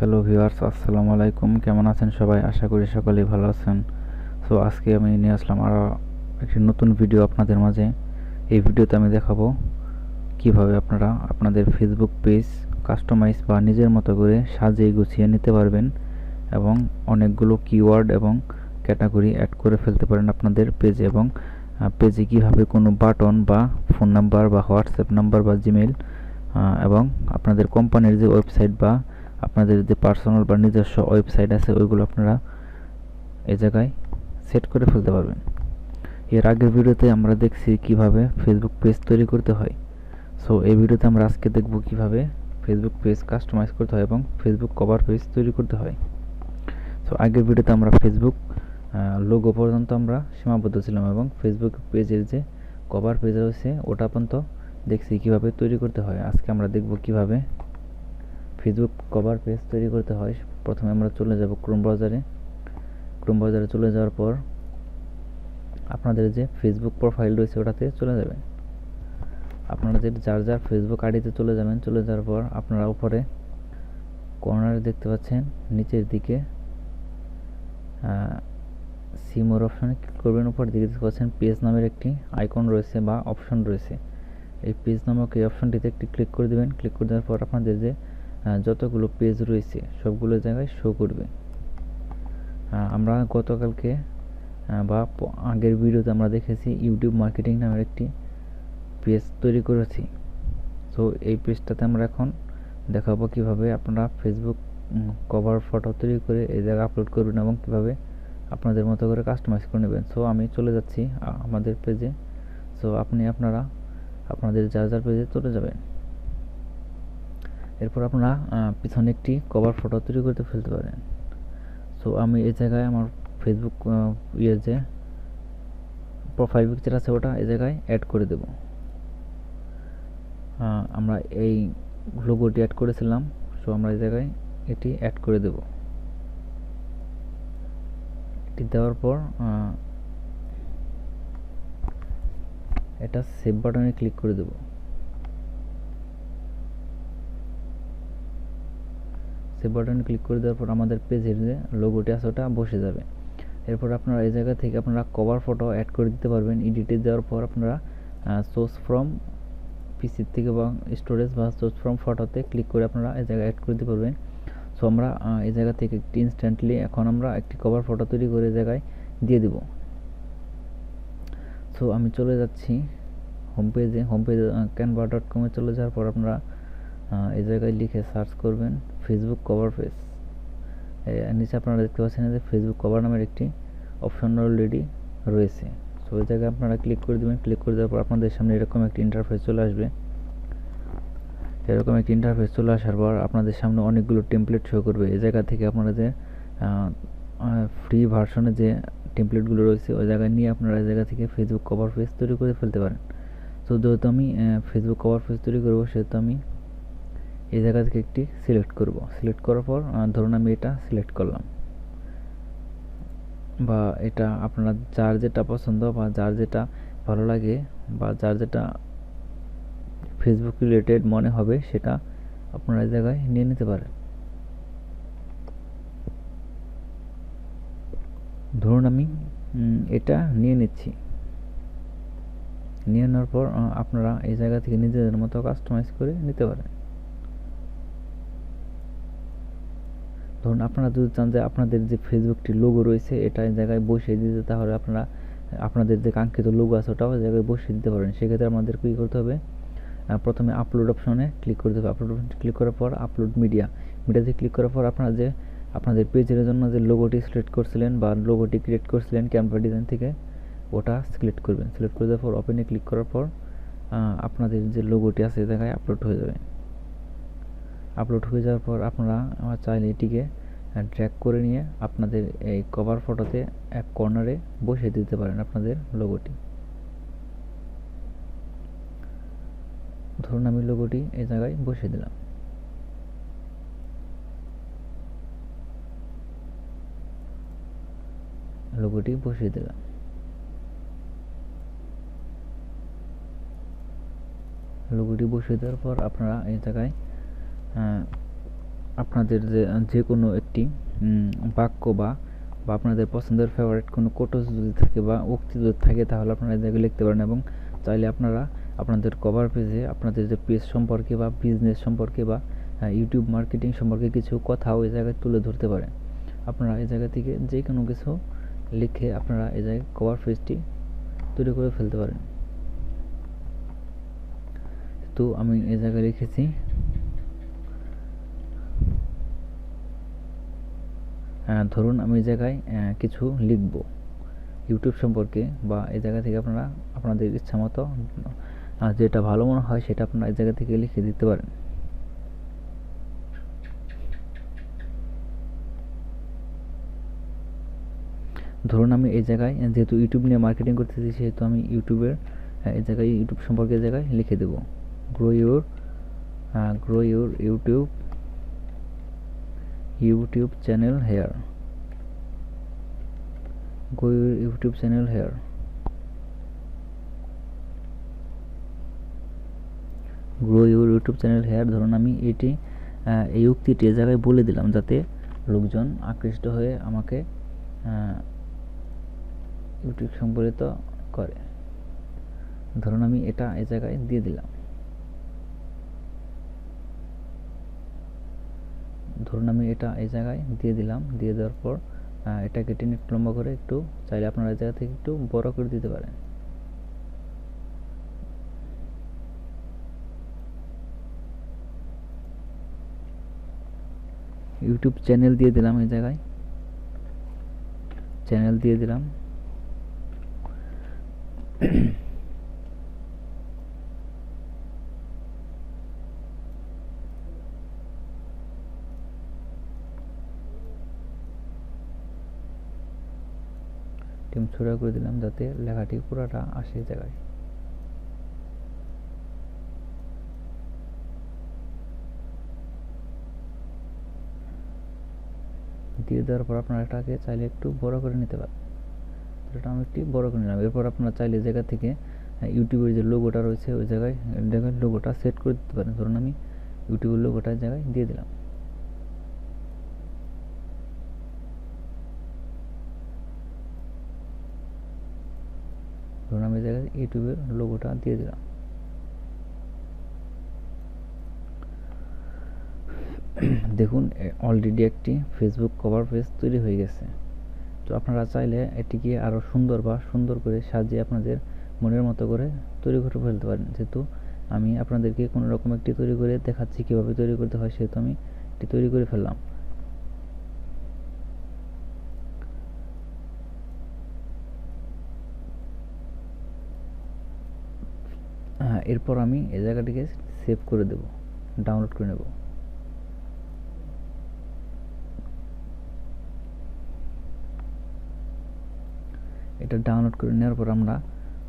Hello viewers, আসসালামু আলাইকুম। কেমন আছেন সবাই? আশা করি সকলেই ভালো আছেন। সো আজকে আমি নিয়ে আসলাম আরও একটি নতুন ভিডিও আপনাদের মাঝে। এই ভিডিওতে আমি দেখাবো কিভাবে আপনারা আপনাদের ফেসবুক পেজ কাস্টমাইজ বা নিজের মতো করে সাজিয়ে গুছিয়ে নিতে পারবেন এবং অনেকগুলো কিওয়ার্ড এবং ক্যাটাগরি অ্যাড করে ফেলতে পারেন আপনাদের পেজে। এবং পেজে কীভাবে কোনো বাটন বা ফোন নাম্বার বা হোয়াটসঅ্যাপ নাম্বার বা জিমেইল এবং আপনাদের কোম্পানির যে ওয়েবসাইট বা আপনাদের যে পার্সোনাল বা নিজস্ব ওয়েবসাইট আছে ওইগুলো আপনারা এই জায়গায় সেট করে ফেলতে পারবেন। এর আগের ভিডিওতে আমরা দেখছি কিভাবে ফেসবুক পেজ তৈরি করতে হয়। সো এই ভিডিওতে আমরা আজকে দেখব কিভাবে ফেসবুক পেজ কাস্টমাইজ করতে হয় এবং ফেসবুক কভার পেজ তৈরি করতে হয়। সো আগের ভিডিওতে আমরা ফেসবুক লোগো পর্যন্ত আমরা সীমাবদ্ধ ছিলাম এবং ফেসবুক পেজের যে কভার পেজ রয়েছে ওটা পর্যন্ত দেখছি কিভাবে তৈরি করতে হয়। আজকে আমরা দেখব কিভাবে ফেসবুক কভার পেজ তৈরি করতে হয়। প্রথমে আমরা চলে যাব ক্রোম ব্রাউজারে চলে যাওয়ার পর আপনাদের যে ফেসবুক প্রোফাইল রয়েছে ওটাতে চলে যাবেন। আপনারা যার যার ফেসবুক আইডিতে চলে যাবেন। চলে যাওয়ার পর আপনারা উপরে কর্নারে দেখতে পাচ্ছেন নিচের দিকে সি মোর অপশনে ক্লিক করবেন। উপর দিকে দেখতে পাচ্ছেন পেজ নামের একটি আইকন রয়েছে বা অপশন রয়েছে। এই পেজ নামক এই অপশনটিতে একটি ক্লিক করে দেবেন। ক্লিক করে দেওয়ার পর আপনাদের যে যতগুলো পেজ রয়েছে সবগুলো জায়গায় শো করবে। আমরা গতকালকে বা আগের ভিডিওতে আমরা দেখেছি ইউটিউব মার্কেটিং নামের একটি পেজ তৈরি করেছি। সো এই পেজটাতে আমরা এখন দেখাবো কিভাবে আপনারা ফেসবুক কভার ফটো তৈরি করে এই জায়গায় আপলোড করবেন এবং কিভাবে আপনাদের মতো করে কাস্টমাইজ করে নেবেন। সো আমি চলে যাচ্ছি আমাদের পেজে। সো আপনারা আপনাদের যার যার পেজে চলে যাবেন। এরপর আপনারা পিছনে একটি কভার ফটো তৈরি করতে ফেলতে পারেন। সো আমি এই জায়গায় আমার ফেসবুক যে প্রোফাইল পিকচার আছে ওটা এই জায়গায় অ্যাড করে দেব। আমরা এই লোগোটি অ্যাড করেছিলাম। সো আমরা এই জায়গায় এটি অ্যাড করে দেব। এটি দেওয়ার পর এটা সেভ বাটনে ক্লিক করে দেব। সেভ বাটনে ক্লিক করে দেওয়ার পর আমাদের পেজের যে লোগোটি আছে ওটা বসে যাবে। এরপর আপনারা এই জায়গা থেকে আপনারা কভার ফটো অ্যাড করে দিতে পারবেন। এডিটে যাওয়ার পর আপনারা সোর্স ফ্রম পিসি থেকে বা স্টোরেজ বা সোর্স ফ্রম ফটোতে ক্লিক করে আপনারা এই জায়গায় অ্যাড করে দিতে পারবেন। সো আমরা এই জায়গা থেকে একটি ইনস্ট্যান্টলি এখন আমরা একটি কভার ফটো তৈরি করে এই জায়গায় দিয়ে দেব। সো আমি চলে যাচ্ছি হোম পেজে canva.com এ চলে যাওয়ার পর আপনারা এই জায়গায় লিখে সার্চ করবেন ফেসবুক কভার পেজ। নিচে আপনারা দেখতে পাচ্ছেন যে ফেসবুক কভার নামের একটি অপশন অলরেডি রয়েছে। সো এই জায়গায় আপনারা ক্লিক করে দেবেন। ক্লিক করে দেওয়ার পর আপনাদের সামনে এরকম একটি ইন্টারফেস চলে আসবে। এরকম একটি ইন্টারফেস চলে আসার পর আপনাদের সামনে অনেকগুলো টেমপ্লেট শো করবে। এই জায়গা থেকে আপনারা যে ফ্রি ভার্সনে যে টেমপ্লেটগুলো রয়েছে ওই জায়গায় নিয়ে আপনারা এই জায়গা থেকে ফেসবুক কভার পেজ তৈরি করে ফেলতে পারেন। সো যেহেতু আমি ফেসবুক কভার পেজ তৈরি করবো সেহেতু আমি এই জায়গা থেকে একটি সিলেক্ট করব। সিলেক্ট করার পর ধরুন আমি এটা সিলেক্ট করলাম, বা এটা আপনারা যার যেটা পছন্দ বা যার যেটা ভালো লাগে বা যার যেটা ফেসবুক রিলেটেড মনে হবে সেটা আপনারা এই জায়গায় নিয়ে নিতে পারেন। ধরুন আমি এটা নিয়ে নিচ্ছি। নিয়ে নেওয়ার পর আপনারা এই জায়গা থেকে নিজেদের মতো কাস্টমাইজ করে নিতে পারেন। ধরুন আপনারা যদি চান যে আপনাদের যে ফেসবুকটি লোগো রয়েছে এটা এই জায়গায় বসিয়ে দিতে, তাহলে আপনারা আপনাদের যে কাঙ্ক্ষিত লোগো আছে ওটাও এই জায়গায় বসিয়ে দিতে পারেন। সেক্ষেত্রে আমাদের কী করতে হবে, প্রথমে আপলোড অপশনে ক্লিক করতে হবে। আপলোড অপশনে ক্লিক করার পর আপলোড মিডিয়াতে ক্লিক করার পর আপনারা যে আপনাদের পেজের জন্য যে লোগোটি সিলেক্ট করছিলেন বা লোগোটি ক্রিয়েট করছিলেন ক্যানভা ডিজাইন থেকে ওটা সিলেক্ট করবেন। সিলেক্ট করে দেওয়ার পর ওপেনে ক্লিক করার পর আপনাদের যে লোগোটি আছে এই জায়গায় আপলোড হয়ে যাবে। আপলোড হয়ে যাওয়ার পর আপনারা চাইলে এটিকে ড্র্যাগ করে নিয়ে আপনাদের এই কভার ফটোতে এক কর্নারে বসিয়ে দিতে পারেন আপনাদের লোগোটি। ধরুন আমি লোগোটি এই জায়গায় বসিয়ে দিলাম। লোগোটি বসিয়ে দিলাম। লোগোটি বসিয়ে দেওয়ার পর আপনারা এই জায়গায় আপনাদের যে কোনো একটি বাক্য বা আপনাদের পছন্দের ফেভারিট কোনো কোটস যদি থাকে বা উক্তি যদি থাকে, তাহলে আপনারা এই জায়গায় লিখতে পারেন। এবং চাইলে আপনারা আপনাদের কভার পেজে আপনাদের যে পেজ সম্পর্কে বা বিজনেস সম্পর্কে বা ইউটিউব মার্কেটিং সম্পর্কে কিছু কথাও এই জায়গায় তুলে ধরতে পারেন। আপনারা এই জায়গা থেকে যে কোনো কিছু লিখে আপনারা এই জায়গায় কভার পেজটি তৈরি করে ফেলতে পারেন। তো আমি এই জায়গায় লিখেছি ধরুন আমি এই জায়গায় কিছু লিখব ইউটিউব সম্পর্কে, বা এই জায়গা থেকে আপনারা আপনাদের ইচ্ছা মতো যেটা ভালো মনে হয় সেটা আপনারা এই জায়গা থেকে লিখে দিতে পারেন। ধরুন আমি এই জায়গায় যেহেতু ইউটিউব নিয়ে মার্কেটিং করতেছি, সেহেতু আমি ইউটিউবের এই জায়গায় ইউটিউব সম্পর্কে এই জায়গায় লিখে দেব grow your YouTube channel here, grow your YouTube channel here, grow your YouTube channel here. ধরুন আমি এই উক্তিটি এই জায়গায় বলে দিলাম, যাতে লোকজন আকৃষ্ট হয়ে আমাকে ইউটিউব সম্পর্কিত করে। ধরুন আমি এটা এই জায়গায় দিয়ে দিলাম। দিয়ে দেওয়ার পর এটাকে টেনে একটু লম্বা করে, একটু চাইলে আপনারা এই জায়গা থেকে একটু বড় করে দিতে পারেন। ইউটিউব চ্যানেল দিয়ে দিলাম, এই জায়গায় চ্যানেল দিয়ে দিলাম। টিম ছোড়া করে দিলাম, যাতে লেখাটি পুরাটা আসে জায়গায়। দিয়ে দেওয়ার পর আপনারা এটাকে চাইলে একটু বড় করে নিতে পারেন। এটা আমি একটু বড় করে নিলাম। এরপর আপনারা চাইলে জায়গা থেকে ইউটিউবের যে লোগোটা রয়েছে ওই জায়গায় লোগোটা সেট করে দিতে পারেন। ধরুন আমি ইউটিউবের লোগোটা জায়গায় দিয়ে দিলাম। ধরুন আমি জায়গায় ইউটিউবের লোগোটা দিয়ে দিলাম। দেখুন অলরেডি একটি ফেসবুক কভার পেজ তৈরি হয়ে গেছে। তো আপনারা চাইলে এটিকে আরও সুন্দর করে সাজিয়ে আপনাদের মনের মতো করে তৈরি করে ফেলতে পারেন। যেহেতু আমি আপনাদেরকে কোনো রকম একটি তৈরি করে দেখাচ্ছি কীভাবে তৈরি করতে হয়, সেহেতু আমি এটি তৈরি করে ফেললাম। এরপর আমি এই জায়গাটিকে সেভ করে দেব, ডাউনলোড করে নেব। এটা ডাউনলোড করে নেওয়ার পর আমরা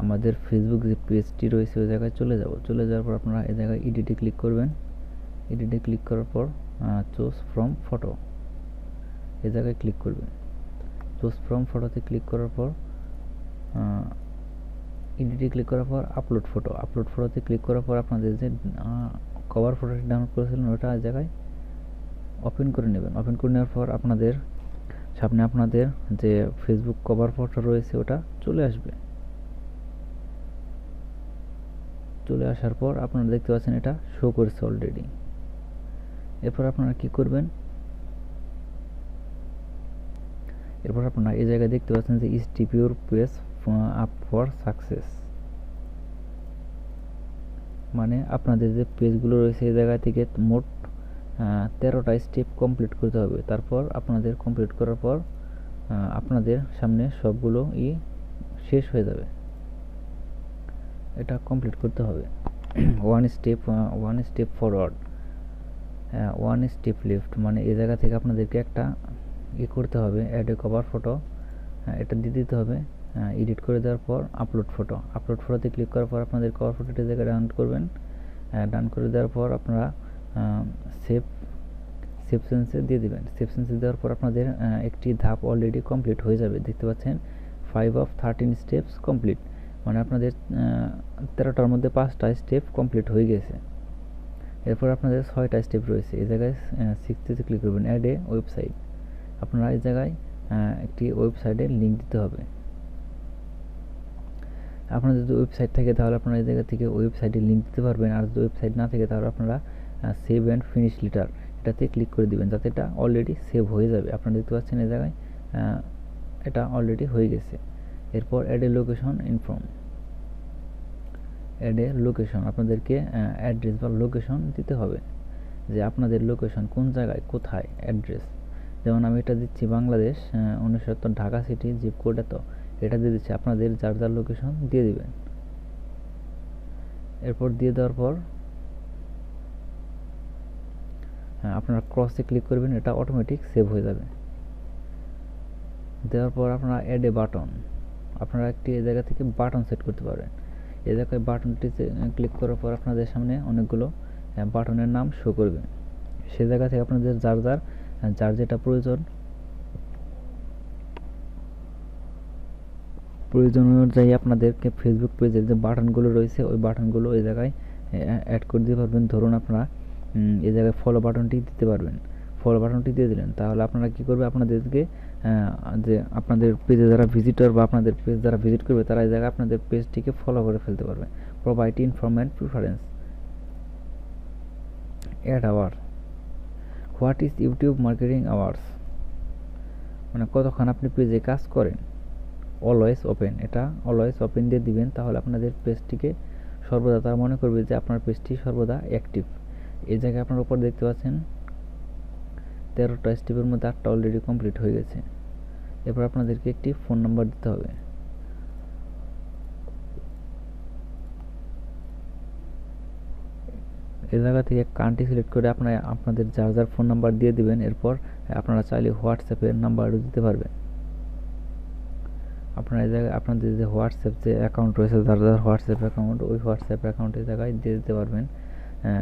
আমাদের ফেসবুক যে পেজটি রয়েছে ওই জায়গায় চলে যাওয়ার পর আপনারা এই জায়গায় এডিটে ক্লিক করবেন। এডিটে ক্লিক করার পর চুজ ফ্রম ফটো এই জায়গায় ক্লিক করবেন। চুজ ফ্রম ফটোতে ক্লিক করার পর এডিটে ক্লিক করার পর আপলোড ফটোতে ক্লিক করার পর আপনাদের যে কভার ফটোটি ডাউনলোড করেছিলেন ওটা এই জায়গায় ওপেন করে নেবেন। ওপেন করে নেওয়ার পর আপনাদের সামনে আপনাদের যে ফেসবুক কভার ফটো রয়েছে ওটা চলে আসবে। চলে আসার পর আপনারা দেখতে পাচ্ছেন এটা শো করেছে অলরেডি। এরপর আপনারা কি করবেন, এরপর আপনারা এই জায়গায় দেখতে পাচ্ছেন যে step your page up for success, মানে আপনাদের যে পেজগুলো রয়েছে এই জায়গা থেকে মোট 13টা স্টেপ কমপ্লিট করতে হবে। তারপর আপনাদের কমপ্লিট করার পর আপনাদের সামনে সবগুলো শেষ হয়ে যাবে। এটা কমপ্লিট করতে হবে। One step forward, one step left, মানে এই জায়গা থেকে আপনাদেরকে একটা করতে হবে, অ্যাড এ কভার ফটো, এটা দিয়ে দিতে হবে। এডিট করে দেওয়ার পর আপলোড ফটোতে ক্লিক করার পর আপনাদের কভার ফটোটি জায়গায় ডাউনলোড করবেন। ডান করে দেওয়ার পর আপনারা সেভ সেন্সে দিয়ে দেবেন। সেভ সেন্সে দেওয়ার পর আপনাদের একটি ধাপ অলরেডি কমপ্লিট হয়ে যাবে। দেখতে পাচ্ছেন 5 of 13 স্টেপস কমপ্লিট, মানে আপনাদের 13টার মধ্যে 5টা স্টেপ কমপ্লিট হয়ে গেছে। এরপর আপনাদের 6টা স্টেপ রয়েছে। এই জায়গায় 60তে ক্লিক করবেন, অ্যাড এ ওয়েবসাইট। আপনারা এই জায়গায় একটি ওয়েবসাইটের লিঙ্ক দিতে হবে। আপনার যদি ওয়েবসাইট থাকে তাহলে আপনারা এই জায়গা থেকে ওয়েবসাইটের লিঙ্ক দিতে পারবেন, আর যদি ওয়েবসাইট না থাকে তাহলে আপনারা সেভ অ্যান্ড ফিনিশ লেটার এটাতে ক্লিক করে দিবেন, যাতে এটা অলরেডি সেভ হয়ে যাবে। আপনারা দেখতে পাচ্ছেন এই জায়গায় এটা অলরেডি হয়ে গেছে। এরপর add a location inform, add a location, আপনাদেরকে অ্যাড্রেস বা লোকেশন দিতে হবে যে আপনাদের লোকেশন কোন জায়গায়, কোথায় অ্যাড্রেস। যেমন আমি এটা দিচ্ছি Bangladesh 1970 Dhaka city, zip code এত, এটা দিয়ে দিচ্ছি। আপনাদের যার যার লোকেশন দিয়ে দিবেন। এরপর দিয়ে দেওয়ার পর আপনারা ক্রসে ক্লিক করবেন, এটা অটোমেটিক সেভ হয়ে যাবে। দেওয়ার পর আপনারা অ্যাড এ বাটন, আপনারা একটি এই জায়গা থেকে বাটন সেট করতে পারবেন। এই জায়গায় বাটনটিতে ক্লিক করার পর আপনাদের সামনে অনেকগুলো বাটনের নাম শো করবে। সে জায়গা থেকে আপনাদের যার যেটা প্রয়োজন অনুযায়ী আপনাদেরকে ফেসবুক পেজের যে বাটনগুলো রয়েছে ওই বাটনগুলো এই জায়গায় অ্যাড করে দিতে পারবেন। ধরুন আপনারা এই জায়গায় ফলো বাটনটি দিতে পারবেন। ফলো বাটনটি দিয়ে দিলেন, তাহলে আপনারা কী করবে, আপনাদেরকে যে আপনাদের পেজে যারা ভিজিটর বা আপনাদের পেজ যারা ভিজিট করবে তারা এই জায়গায় আপনাদের পেজটিকে ফলো করে ফেলতে পারবে। Provide information preference, add hour, what is YouTube marketing hours, মানে কতক্ষণ আপনি পেজে কাজ করেন। অলওয়েজ ওপেন, এটা অলওয়েজ ওপেন দিয়ে দিবেন, তাহলে আপনাদের পেজটিকে সর্বদা তারা মনে করবে যে আপনার পেজটি সর্বদা অ্যাক্টিভ। এই জায়গায় আপনার উপর দেখতে পাচ্ছেন 13টা স্টেপের মধ্যে 8টা অলরেডি কমপ্লিট হয়ে গেছে। এরপর আপনাদেরকে একটি ফোন নাম্বার দিতে হবে। এই জায়গা থেকে কান্ট্রি সিলেক্ট করে আপনাদের যার যার ফোন নাম্বার দিয়ে দিবেন। এরপর আপনারা চাইলে হোয়াটসঅ্যাপের নাম্বারও দিতে পারবেন। আপনারা এই জায়গায় আপনাদের যে হোয়াটসঅ্যাপ যে অ্যাকাউন্ট রয়েছে, যার যার হোয়াটসঅ্যাপ অ্যাকাউন্ট, ওই হোয়াটসঅ্যাপ অ্যাকাউন্টের জায়গায় দিয়ে দিতে পারবেন।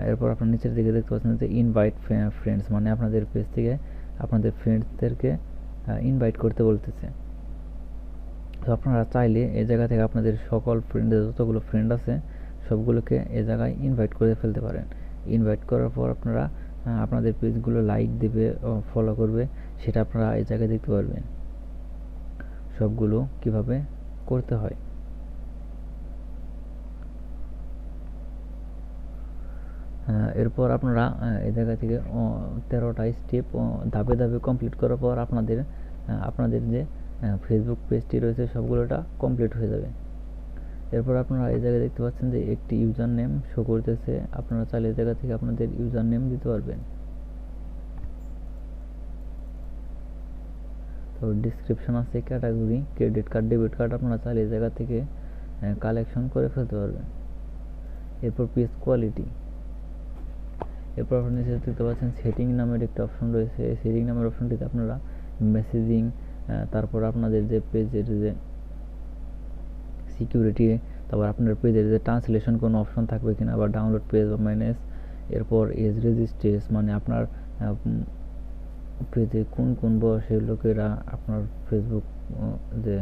এরপর আপনার নিচের দিকে দেখতে পাচ্ছেন যে ইনভাইট ফ্রেন্ডস, মানে আপনাদের পেজ থেকে আপনাদের ফ্রেন্ডসদেরকে ইনভাইট করতে বলতেছে। তো আপনারা চাইলে এই জায়গা থেকে আপনাদের সকল ফ্রেন্ডের যতগুলো ফ্রেন্ড আছে সবগুলোকে এই জায়গায় ইনভাইট করে ফেলতে পারেন। ইনভাইট করার পর আপনারা আপনাদের পেজগুলো লাইক দেবে ও ফলো করবে, সেটা আপনারা এই জায়গায় দেখতে পারবেন সবগুলো কিভাবে করতে হয়। এরপর আপনারা এই জায়গা থেকে 13টা স্টেপ ধাপে ধাপে কমপ্লিট করার পর আপনাদের যে ফেসবুক পেজটি রয়েছে সবগুলোটা কমপ্লিট হয়ে যাবে। এরপর আপনারা এই জায়গায় দেখতে পাচ্ছেন যে একটি ইউজার নেম শো করতেছে। আপনারা চাইলে এই জায়গা থেকে আপনাদের ইউজার নেম দিতে পারবেন। তো ডিসক্রিপশন আছে, category, credit card, debit card, আপনারা চাইলে এই জায়গা থেকে কালেকশন করে ফেলতে পারবেন। এরপর পেজ কোয়ালিটি, এরপর আপনি নিচে দেখতে পাচ্ছেন সেটিং নামের একটা অপশন রয়েছে। এই সেটিং নামের অপশনটিতে আপনারা মেসেজিং, তারপর আপনাদের যে পেজের যে সিকিউরিটি, তারপর আপনার পেজের যে ট্রান্সলেশন কোনো অপশন থাকবে কিনা, বা ডাউনলোড পেজ বা ম্যানেজ। এরপর এজ রেজিস্ট্রেস, মানে আপনার পেজে কোন কোন বয়সের লোকেরা আপনার ফেসবুক যে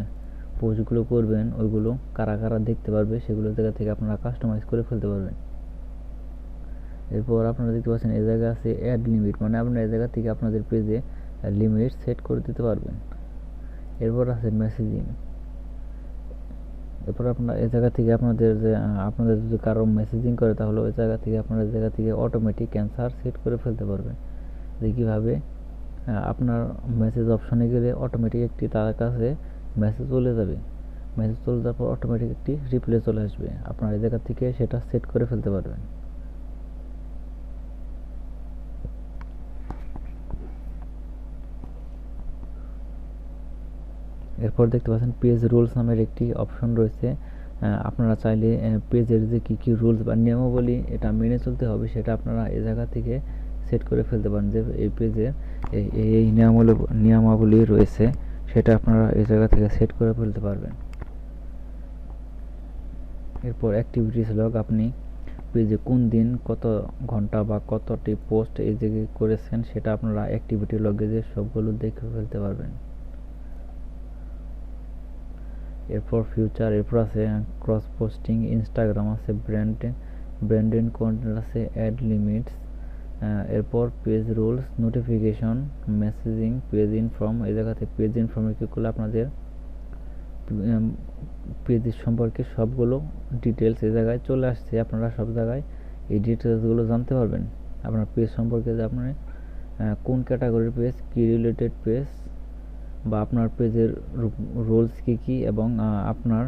পোস্টগুলো করবেন ওইগুলো কারা কারা দেখতে পারবে, সেগুলো জায়গা থেকে আপনারা কাস্টমাইজ করে ফেলতে পারবেন। এরপর আপনারা দেখতে পাচ্ছেন এই জায়গা আছে অ্যাড লিমিট, মানে আপনারা এই জায়গা থেকে আপনাদের পেজে লিমিট সেট করে দিতে পারবেন। এরপর আছে মেসেজিং, এরপর আপনারা এই জায়গা থেকে আপনাদের যদি কারো মেসেজিং করে তাহলে ওই জায়গা থেকে আপনারা এই জায়গা থেকে অটোমেটিক অ্যান্সার সেট করে ফেলতে পারবেন। যে কীভাবে আপনার মেসেজ অপশনে গেলে অটোমেটিক একটি তার কাছে মেসেজ চলে যাবে, মেসেজ চলে যাওয়ার পর অটোমেটিক একটি রিপ্লাই চলে আসবে। আপনারা এই জায়গা থেকে সেটা সেট করে ফেলতে পারবেন। এরপর দেখতে পাচ্ছেন পেজ রুলস নামের একটি অপশন রয়েছে। আপনারা চাইলে পেজের যে কী কী রুলস বা নিয়মাবলী এটা মেনে চলতে হবে সেটা আপনারা এই জায়গা থেকে সেট করে ফেলতে পারেন, যে এই পেজে এই নিয়মাবলী রয়েছে সেটা আপনারা এই জায়গা থেকে সেট করে ফেলতে পারবেন। এরপর অ্যাক্টিভিটিস লগ, আপনি পেজে কোন দিন কত ঘন্টা বা কতটি পোস্ট এই জায়গায় করেছেন সেটা আপনারা অ্যাক্টিভিটি লগে যে সবগুলো দেখে ফেলতে পারবেন। এরপর ফিউচার, এরপর আছে ক্রস পোস্টিং, ইনস্টাগ্রাম আছে, ব্র্যান্ডেড কন্টেন্ট আছে, অ্যাড লিমিটস, এরপর page rules, notification, messaging, page inform. এই জায়গাতে পেজ ইনফর্মে কী করলে আপনাদের পেজ সম্পর্কে সবগুলো ডিটেলস এই জায়গায় চলে আসছে। আপনারা সব জায়গায় এই ডিটেলসগুলো জানতে পারবেন আপনার পেজ সম্পর্কে, যে আপনার কোন ক্যাটাগরির পেজ, কী রিলেটেড পেজ, বা আপনার পেজের রুলস কী কী, এবং আপনার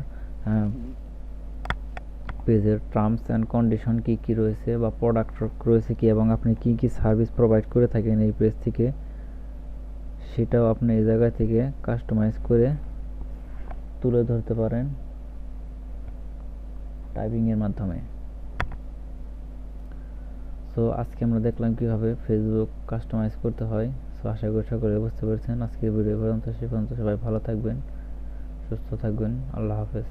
পেজের টার্মস অ্যান্ড কন্ডিশন কী কী রয়েছে, বা প্রোডাক্ট রয়েছে কি, এবং আপনি কী কী সার্ভিস প্রোভাইড করে থাকেন এই পেজ থেকে, সেটাও আপনি এই জায়গা থেকে কাস্টমাইজ করে তুলে ধরতে পারেন টাইপিংয়ের মাধ্যমে। সো আজকে আমরা দেখলাম কীভাবে ফেসবুক কাস্টমাইজ করতে হয়। সো আশা করি সকলে বুঝতে পেরেছেন। আজকের ভিডিও পর্যন্ত, সে পর্যন্ত সবাই ভালো থাকবেন, সুস্থ থাকবেন। আল্লাহ হাফেজ।